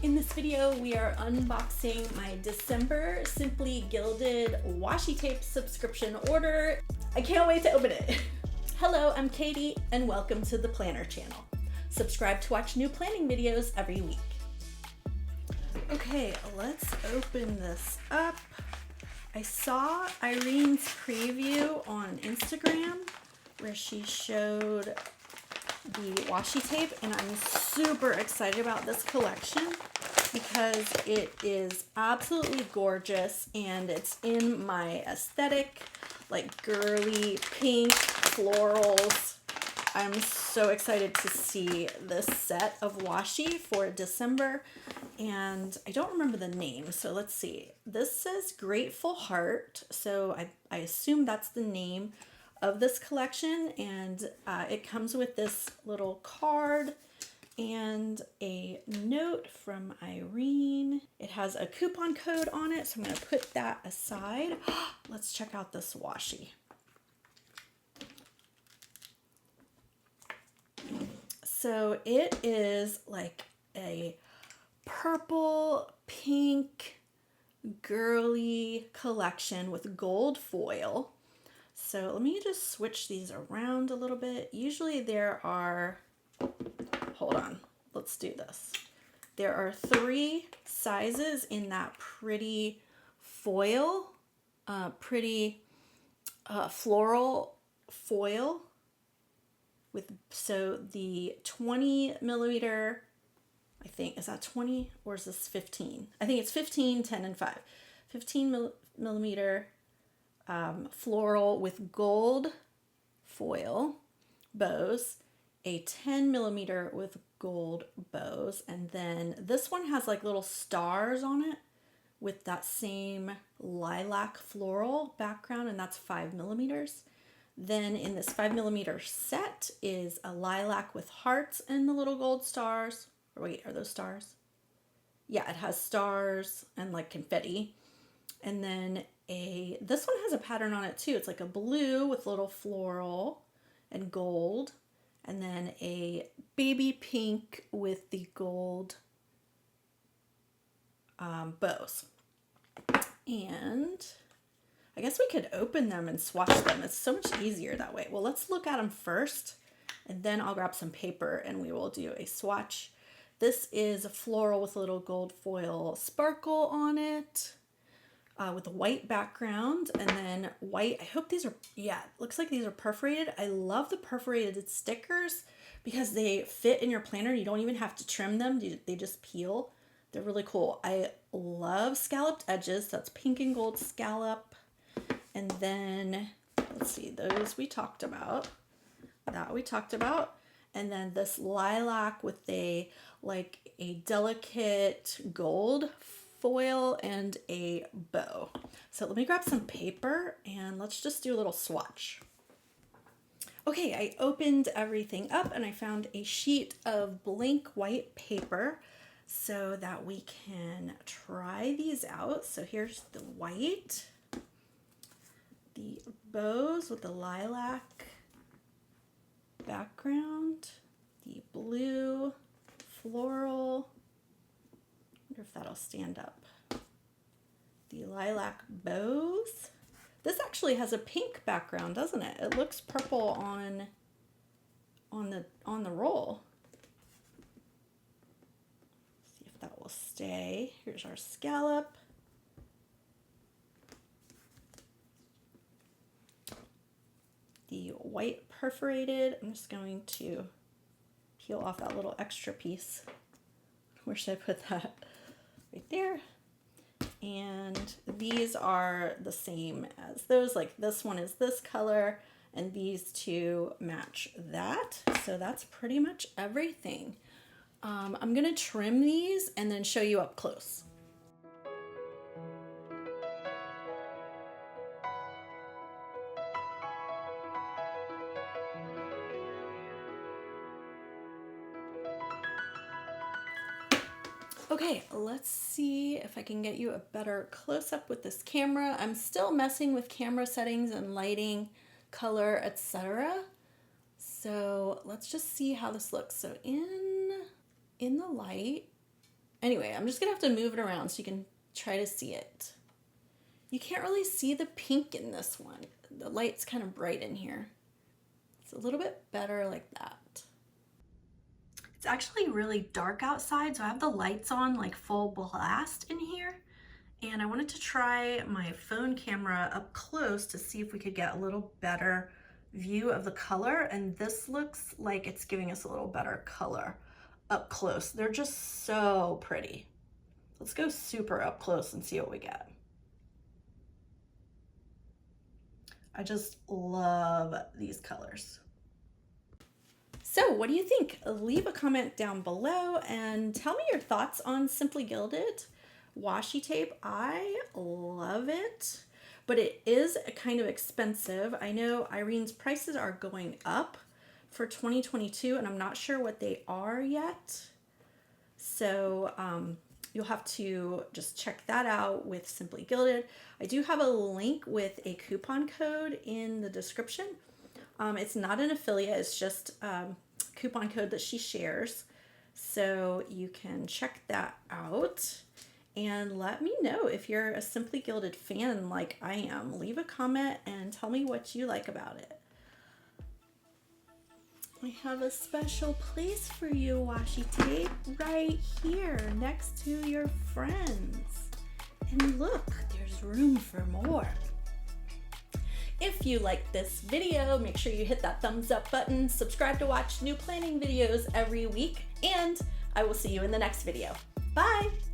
In this video, we are unboxing my December Simply Gilded washi tape subscription order. I can't wait to open it. Hello, I'm Katie, and welcome to the Planner channel. Subscribe to watch new planning videos every week. Okay, let's open this up. I saw Irene's preview on Instagram where she showed the washi tape, and I'm super excited about this collection because it is absolutely gorgeous and it's in my aesthetic, like girly pink florals. I'm so excited to see this set of washi for December, and I don't remember the name, so let's see. This says Grateful Heart, so I assume that's the name of this collection, and it comes with this little card and a note from Irene. It has a coupon code on it, so I'm going to put that aside. Let's check out this washi. So it is like a purple, pink, girly collection with gold foil. So let me just switch these around a little bit. Usually there are, hold on, let's do this. There are 3 sizes in that pretty foil, floral foil. So the 20 millimeter, I think, is that 20 or is this 15? I think it's 15, 10, and 5. 15 millimeter floral with gold foil bows, a 10 millimeter with gold bows, and then this one has like little stars on it with that same lilac floral background, and that's 5 millimeters. Then in this 5 millimeter set is a lilac with hearts and the little gold stars. Or wait, are those stars? Yeah, it has stars and like confetti. And then this one has a pattern on it too. It's like a blue with little floral and gold. And then a baby pink with the gold bows. And I guess we could open them and swatch them. It's so much easier that way. Well, let's look at them first, and then I'll grab some paper and we will do a swatch. This is a floral with a little gold foil sparkle on it, with a white background, and then white. I hope these are, yeah, it looks like these are perforated. I love the perforated stickers because they fit in your planner. You don't even have to trim them. They just peel. They're really cool. I love scalloped edges. That's pink and gold scallop. And then, let's see, those we talked about. And then this lilac with a delicate gold foil and a bow. So let me grab some paper and let's just do a little swatch. Okay, I opened everything up and I found a sheet of blank white paper so that we can try these out. So here's the white. The bows with the lilac background, the blue floral, I wonder if that'll stand up, the lilac bows. This actually has a pink background, doesn't it? It looks purple on the roll. See if that will stay. Here's our scallop. The white perforated. I'm just going to peel off that little extra piece. Where should I put that? Right there. And these are the same as those. Like this one is this color and these two match that. So that's pretty much everything. I'm gonna trim these and then show you up close. Okay, let's see if I can get you a better close-up with this camera. I'm still messing with camera settings and lighting, color, etc. So let's just see how this looks. So in the light, Anyway, I'm just gonna have to move it around so you can try to see it. You can't really see the pink in this one. The light's kind of bright in here. It's a little bit better like that. It's actually really dark outside, so I have the lights on like full blast in here. And I wanted to try my phone camera up close to see if we could get a little better view of the color. And this looks like it's giving us a little better color up close. They're just so pretty. Let's go super up close and see what we get. I just love these colors. So what do you think? Leave a comment down below and tell me your thoughts on Simply Gilded washi tape. I love it, but it is kind of expensive. I know Irene's prices are going up for 2022 and I'm not sure what they are yet. So you'll have to just check that out with Simply Gilded. I do have a link with a coupon code in the description. It's not an affiliate, it's just a coupon code that she shares. So you can check that out and let me know if you're a Simply Gilded fan like I am. Leave a comment and tell me what you like about it. I have a special place for you, washi tape, right here next to your friends. And look, there's room for more. If you like this video, make sure you hit that thumbs up button, subscribe to watch new planning videos every week, and I will see you in the next video. Bye!